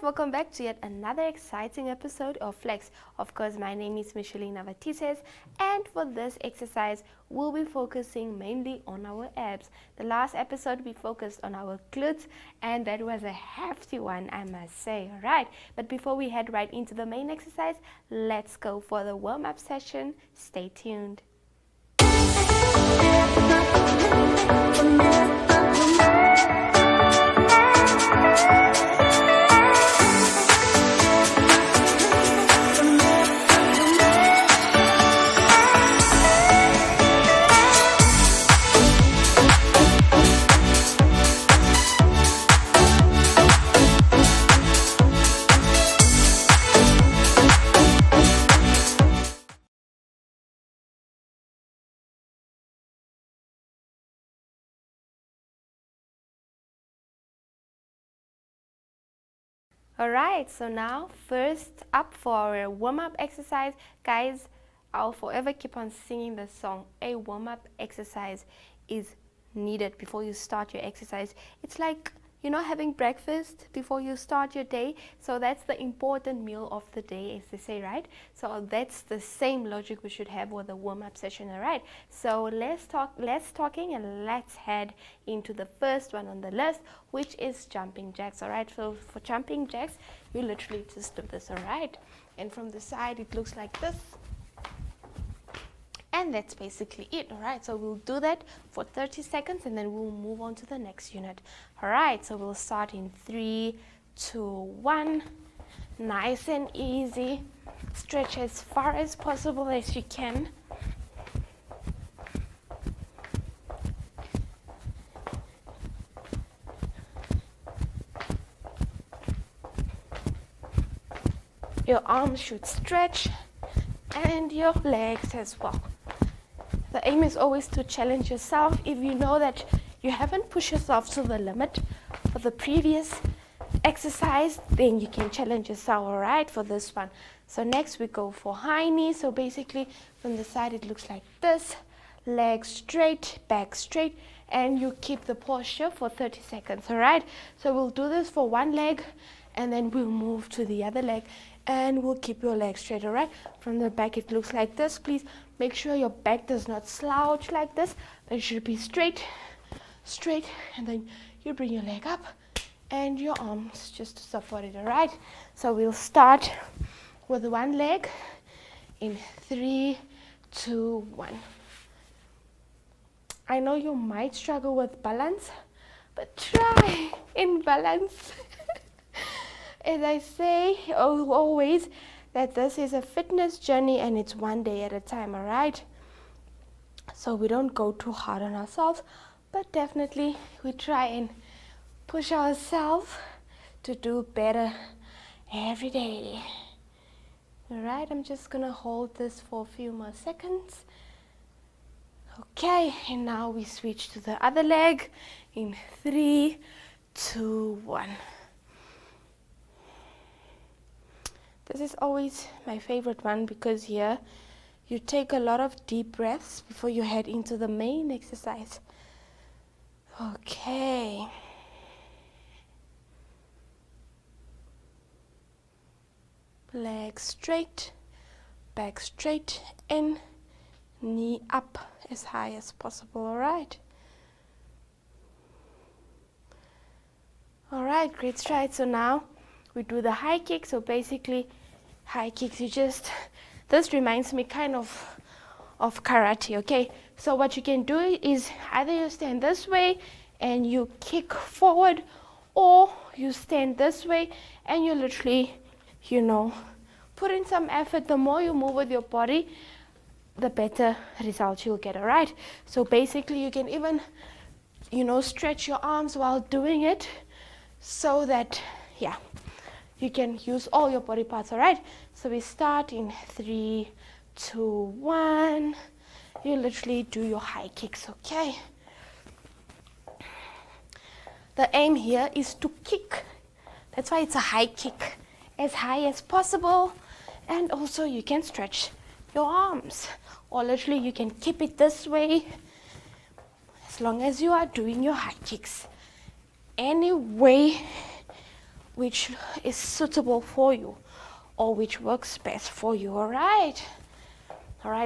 welcome back to yet another exciting episode of Flex. Of course, my name is Micheline Navatises, and for this exercise, we'll be focusing mainly on our abs. The last episode, we focused on our glutes, and that was a hefty one, I must say. Alright, but before we head right into the main exercise, let's go for the warm-up session. Stay tuned. Alright, so now first up for our warm-up exercise. Guys, I'll forever keep on singing this song. A warm-up exercise is needed before you start your exercise. It's like, having breakfast before you start your day. So that's the important meal of the day, as they say, right? So that's the same logic we should have with the warm-up session. Alright, so less talking and let's head into the first one on the list, which is jumping jacks. Alright, so for jumping jacks, you literally just do this. Alright, and from the side it looks like this. And that's basically it. Alright, so we'll do that for 30 seconds and then we'll move on to the next unit. Alright, so we'll start in 3, 2, 1. Nice and easy. Stretch as far as possible as you can. Your arms should stretch and your legs as well. The aim is always to challenge yourself. If you know that you haven't pushed yourself to the limit for the previous exercise, then you can challenge yourself, alright, for this one. So next we go for high knee. So basically from the side it looks like this. Legs straight, back straight, and you keep the posture for 30 seconds, alright? So we'll do this for one leg and then we'll move to the other leg and we'll keep your legs straight, alright? From the back it looks like this. Please make sure your back does not slouch like this, but it should be straight, and then you bring your leg up and your arms just to support it, alright? So we'll start with one leg in 3, 2, 1. I know you might struggle with balance, but try in balance. As I say always, that this is a fitness journey and it's one day at a time, alright? So we don't go too hard on ourselves, but definitely we try and push ourselves to do better every day. Alright, I'm just gonna hold this for a few more seconds. Okay, and now we switch to the other leg in 3, 2, 1. This is always my favorite one because here you take a lot of deep breaths before you head into the main exercise. Okay. Legs straight, back straight, in, knee up as high as possible, alright? Alright, great stride. So now we do the high kick. So basically high kicks, this reminds me kind of karate, okay? So what you can do is either you stand this way and you kick forward, or you stand this way and you literally, put in some effort. The more you move with your body, the better results you'll get, alright? So basically you can even, stretch your arms while doing it so that, you can use all your body parts, alright? So we start in 3, 2, 1. You literally do your high kicks, okay? The aim here is to kick. That's why it's a high kick. As high as possible. And also you can stretch your arms. Or literally you can keep it this way as long as you are doing your high kicks. Any way which is suitable for you or which works best for you. All right,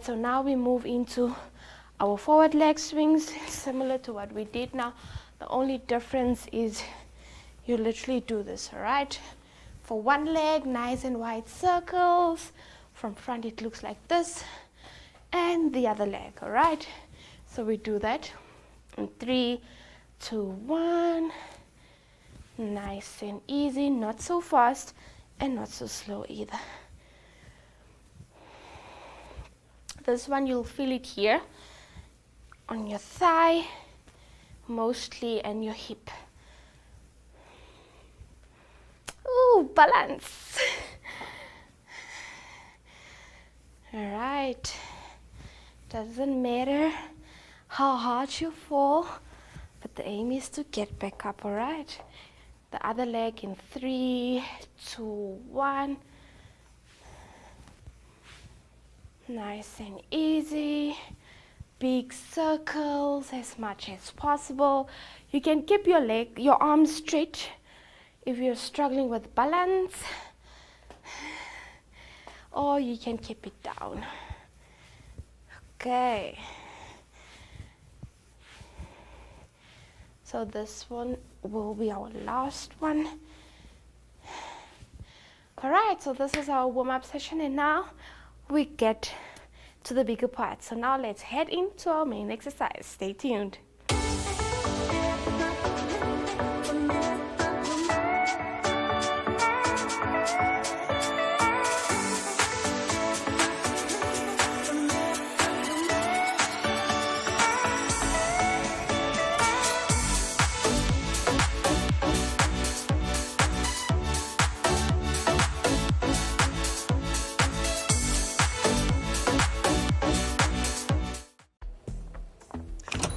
so now we move into our forward leg swings, similar to what we did now. The only difference is you literally do this. All right, for one leg, nice and wide circles. From front it looks like this, and the other leg. All right, so we do that in 3, 2, 1. Nice and easy, not so fast and not so slow either. This one you'll feel it here on your thigh mostly and your hip. Ooh, balance. All right, doesn't matter how hard you fall, but the aim is to get back up. All right, the other leg in 3, 2, 1. Nice and easy. Big circles as much as possible. You can keep your arms straight if you're struggling with balance, or you can keep it down. Okay. So this one will be our last one. All right, so this is our warm-up session, and now we get to the bigger part. So now let's head into our main exercise. Stay tuned.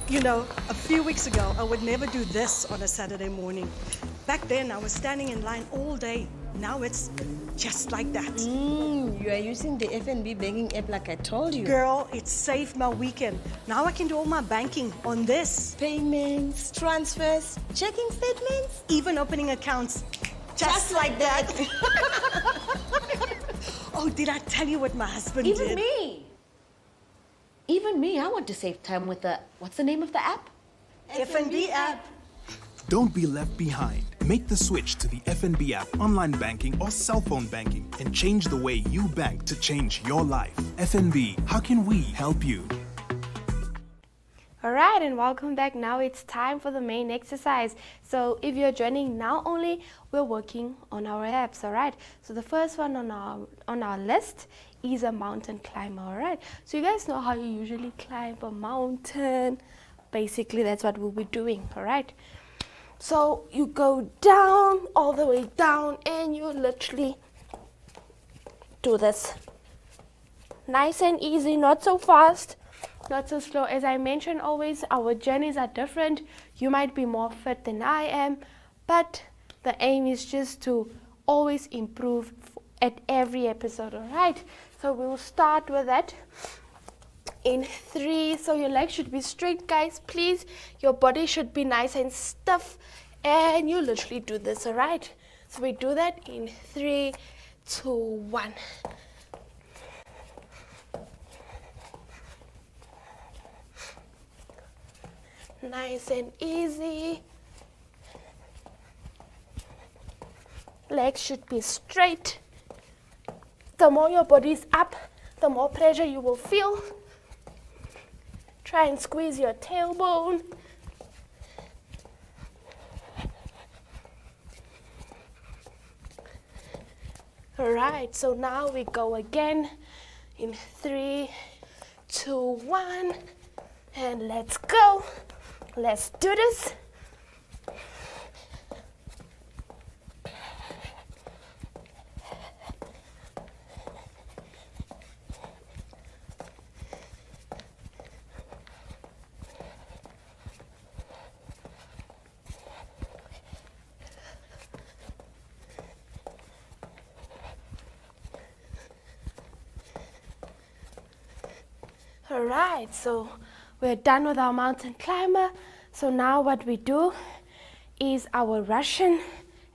You know, a few weeks ago, I would never do this on a Saturday morning. Back then, I was standing in line all day. Now it's just like that. You are using the FNB banking app like I told you. Girl, it saved my weekend. Now I can do all my banking on this. Payments, transfers, checking statements. Even opening accounts. Just like that. Oh, did I tell you what my husband did? Even me, I want to save time with the, what's the name of the app? FNB app. Don't be left behind. Make the switch to the FNB app, online banking or cell phone banking, and change the way you bank to change your life. FNB, how can we help you? All right, and welcome back. Now it's time for the main exercise. So if you're joining now only, we're working on our abs. All right, so the first one on our list is a mountain climber. All right, so you guys know how you usually climb a mountain. Basically, that's what we'll be doing. All right, so you go down, all the way down, and you literally do this. Nice and easy, not so fast, not so slow. As I mentioned, always our journeys are different. You might be more fit than I am, but the aim is just to always improve at every episode. All right, so we'll start with that in 3. So your legs should be straight, guys, please. Your body should be nice and stiff, and you literally do this. All right, so we do that in 3, 2, 1. Nice and easy. Legs should be straight. The more your body is up, the more pressure you will feel. Try and squeeze your tailbone. All right, so now we go again in 3, 2, 1, and let's go. Let's do this. All right, so we're done with our mountain climber. So now what we do is our Russian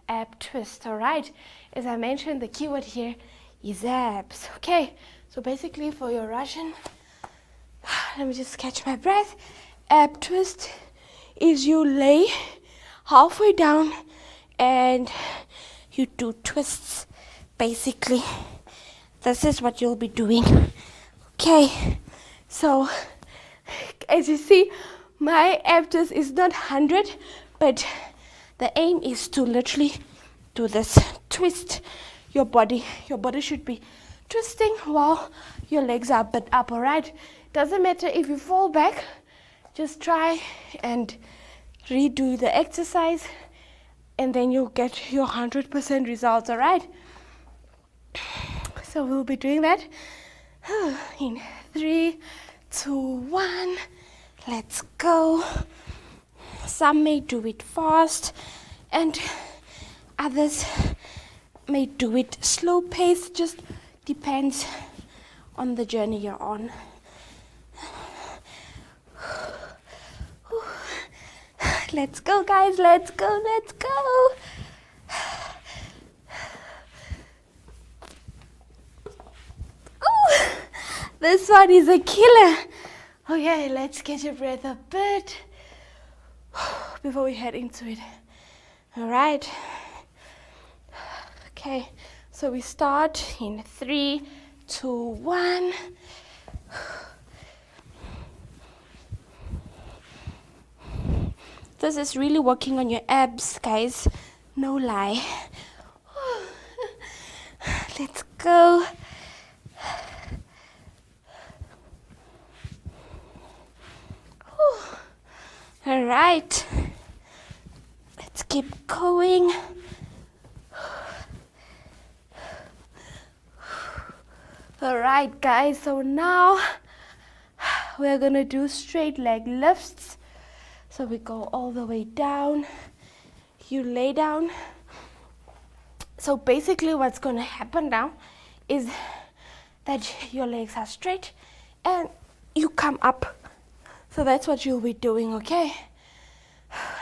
ab twist. All right, as I mentioned, the keyword here is abs. Okay, so basically for your Russian, let me just catch my breath. Ab twist is you lay halfway down and you do twists. Basically, this is what you'll be doing. Okay, so as you see, my ab twist is not 100, but the aim is to literally do this. Twist your body. Your body should be twisting while your legs are a bit up, alright? Doesn't matter if you fall back, just try and redo the exercise and then you'll get your 100% results, alright? So we'll be doing that in 3, 2, 1. Let's go. Some may do it fast and others may do it slow pace. Just depends on the journey you're on. Let's go, guys. Let's go. Let's go. Ooh, this one is a killer. Okay, let's catch your breath a bit before we head into it. All right. Okay, so we start in 3, 2, 1. This is really working on your abs, guys. No lie. Let's go. All right. Let's keep going. All right, guys. So now we're gonna do straight leg lifts. So we go all the way down. You lay down. So basically what's going to happen now is that your legs are straight and you come up. So that's what you'll be doing, okay?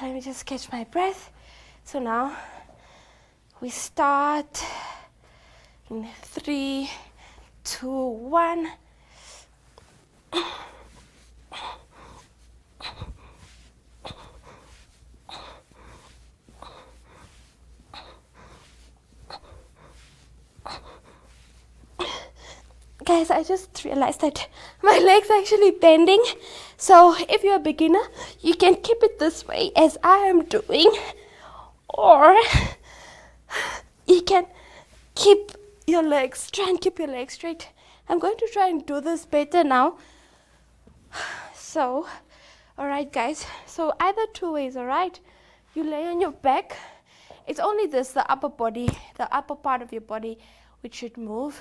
Let me just catch my breath. So now we start in 3, 2, 1. Guys, I just realized that my legs are actually bending. So if you're a beginner, you can keep it this way as I am doing. Or you can keep your legs, try and keep your legs straight. I'm going to try and do this better now. So, alright guys, so either two ways, alright? You lay on your back. It's only this, the upper body, the upper part of your body which should move.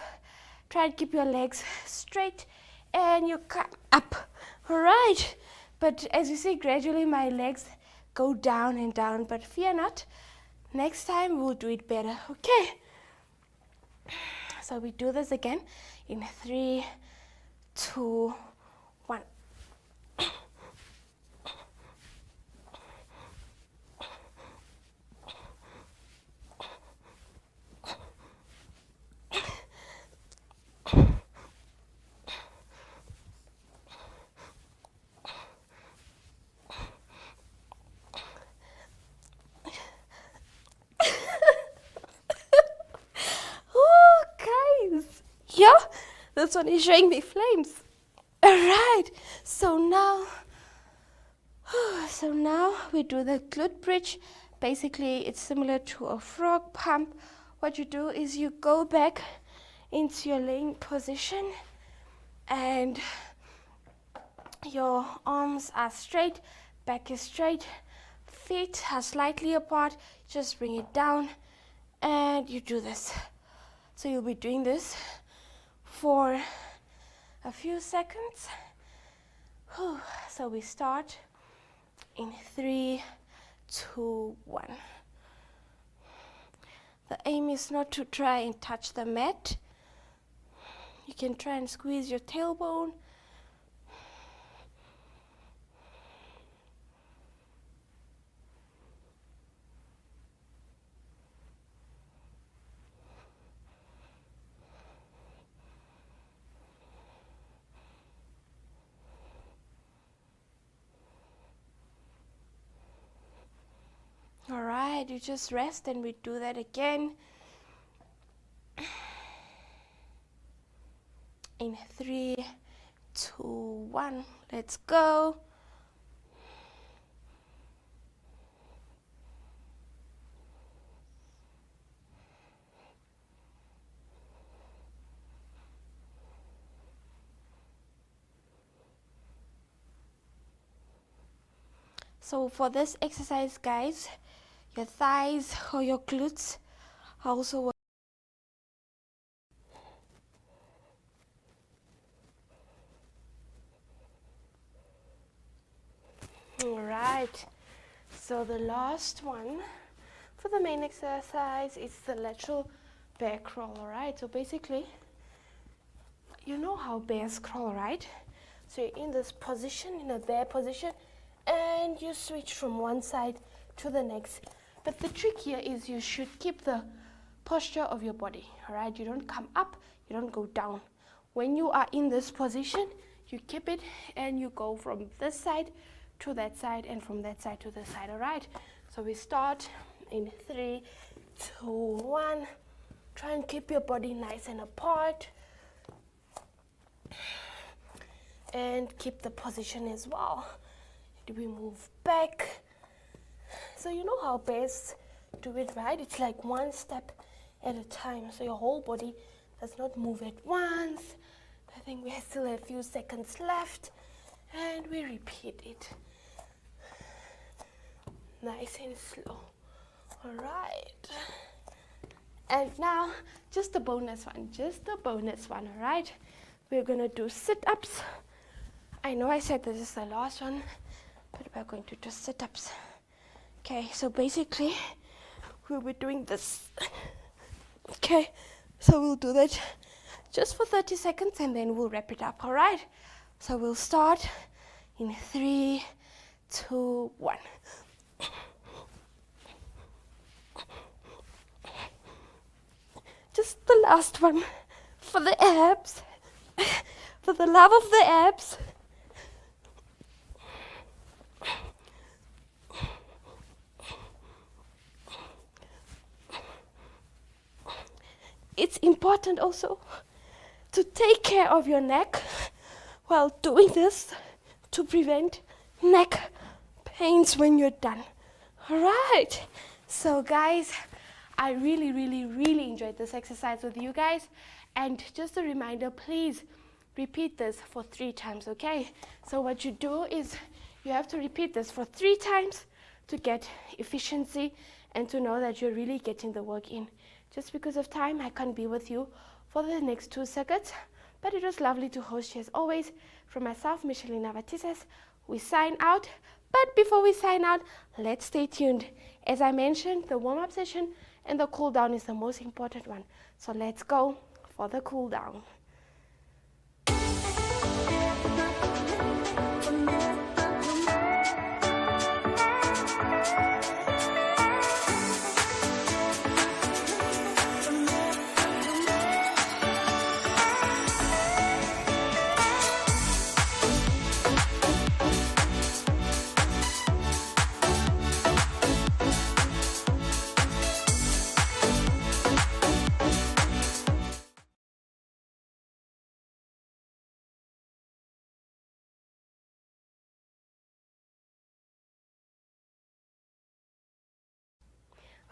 Try and keep your legs straight and you come up, all right? But as you see, gradually my legs go down and down, but fear not. Next time we'll do it better, okay? So we do this again in 3, 2, 1. Yeah, this one is showing me flames. All right, so now we do the glute bridge. Basically, it's similar to a frog pump. What you do is you go back into your laying position and your arms are straight, back is straight, feet are slightly apart. Just bring it down and you do this. So you'll be doing this for a few seconds. So we start in 3, 2, 1. The aim is not to try and touch the mat. You can try and squeeze your tailbone. that you just rest, and we do that again. In 3, 2, 1, let's go. So for this exercise, guys, your thighs or your glutes also work. Alright, so the last one for the main exercise is the lateral bear crawl. Alright, so basically, you know how bears crawl, right? So you're in this position, in a bear position, and you switch from one side to the next. But the trick here is you should keep the posture of your body. Alright, you don't come up, you don't go down. When you are in this position, you keep it and you go from this side to that side and from that side to this side. Alright, so we start in 3, 2, 1. Try and keep your body nice and apart, and keep the position as well. We move back. So you know how bears do it, right? It's like one step at a time, so your whole body does not move at once. I think we still have a few seconds left, and we repeat it nice and slow. All right, and now just a bonus one. All right, we're gonna do sit-ups. I know I said this is the last one, but we're going to do sit-ups. Okay, so basically we'll be doing this. Okay, so we'll do that just for 30 seconds and then we'll wrap it up. All right, so we'll start in 3, 2, 1. Just the last one for the abs, for the love of the abs. It's important also to take care of your neck while doing this to prevent neck pains when you're done. All right, so guys, I really enjoyed this exercise with you guys, and just a reminder, please repeat this for 3 times. Okay, so what you do is you have to repeat this for 3 times to get efficiency and to know that you're really getting the work in. Just because of time, I can't be with you for the next 2 circuits, but it was lovely to host you as always. From myself, Michelina Vatises, we sign out. But before we sign out, let's stay tuned. As I mentioned, the warm-up session and the cool down is the most important one. So let's go for the cool down.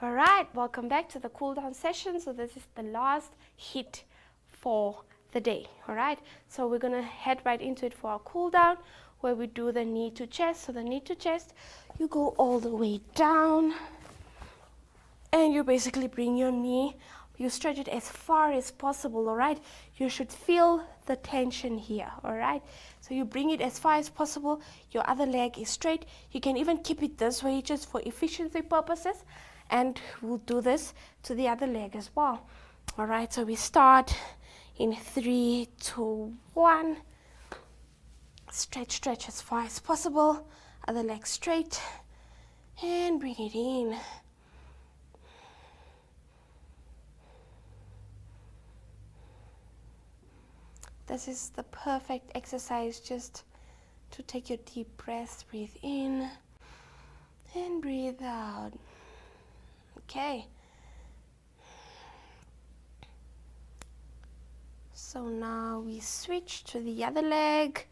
All right, welcome back to the cool down session. So this is the last hit for the day. All right, so we're gonna head right into it for our cool down, where we do the knee to chest. So the knee to chest, you go all the way down and you basically bring your knee, you stretch it as far as possible. All right, you should feel the tension here. All right, so you bring it as far as possible. Your other leg is straight. You can even keep it this way just for efficiency purposes, and we'll do this to the other leg as well. All right, so we start in 3, 2, 1. Stretch as far as possible. Other leg straight, and bring it in. This is the perfect exercise just to take your deep breaths. Breathe in and breathe out. okay? So now we switch to the other leg.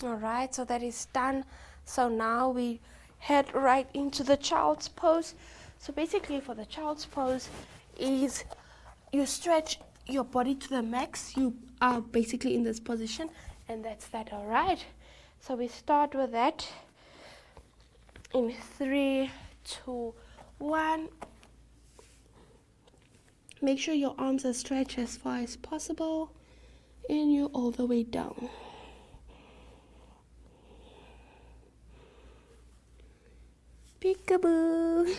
Alright, so that is done. So now we head right into the child's pose. So basically for the child's pose is you stretch your body to the max. You are basically in this position, and that's that. Alright, so we start with that in 3, 2, 1. Make sure your arms are stretched as far as possible, and you're all the way down. Peekaboo.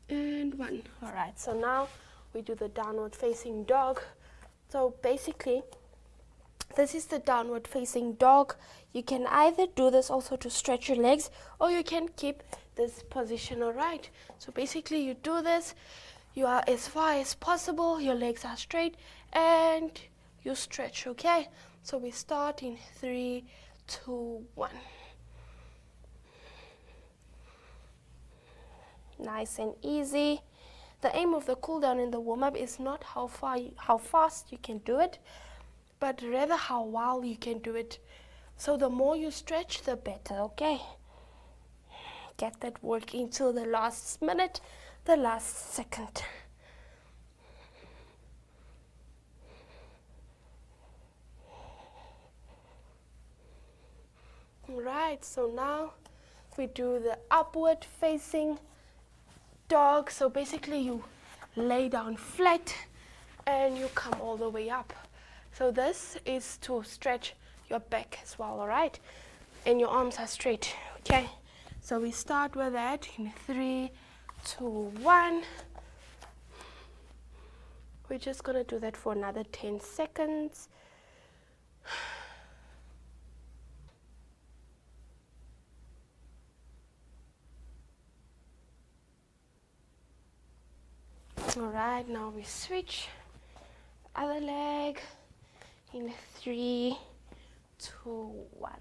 And 1. All right, so now we do the downward facing dog. So basically, this is the downward facing dog. You can either do this also to stretch your legs, or you can keep this position. All right, so basically you do this, you are as far as possible, your legs are straight, and you stretch. Okay, so we start in 3, 2, 1. Nice and easy. The aim of the cool down in the warm-up is not how fast you can do it, but rather how well you can do it. So the more you stretch, the better. Okay, get that work into the last minute, the last second. Right, so now we do the upward facing dog. So basically you lay down flat and you come all the way up. So this is to stretch your back as well, all right? And your arms are straight, okay? So we start with that in 3, 2, 1. We're just gonna do that for another 10 seconds. All right, now we switch. Other leg in 3, 2, 1.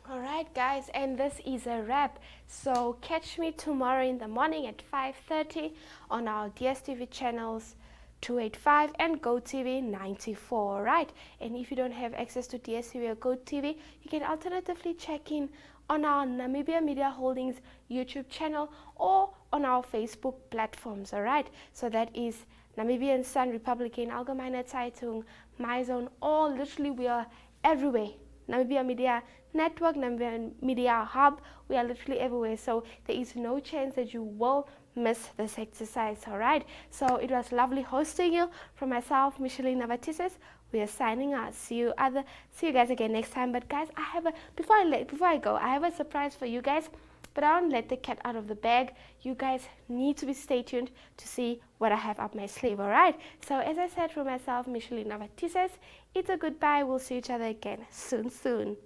Alright guys, and this is a wrap. So catch me tomorrow in the morning at 5:30 on our DSTV channels 285 and GoTV 94, alright? And if you don't have access to DSTV or GoTV, you can alternatively check in on our Namibia Media Holdings YouTube channel or on our Facebook platforms, alright? So that is Namibian Sun, Republican, Allgemeine Zeitung, MyZone, or literally we are everywhere. Namibia Media Network, Namibia Media Hub, we are literally everywhere, so there is no chance that you will miss this exercise, alright? So it was lovely hosting you. From myself, Micheline Navatises, we are signing out. See you guys again next time. But guys, I have before I go, I have a surprise for you guys, but I don't let the cat out of the bag. You guys need to be stay tuned to see what I have up my sleeve, alright? So as I said, for myself, Micheline Navatises, it's a goodbye. We'll see each other again soon.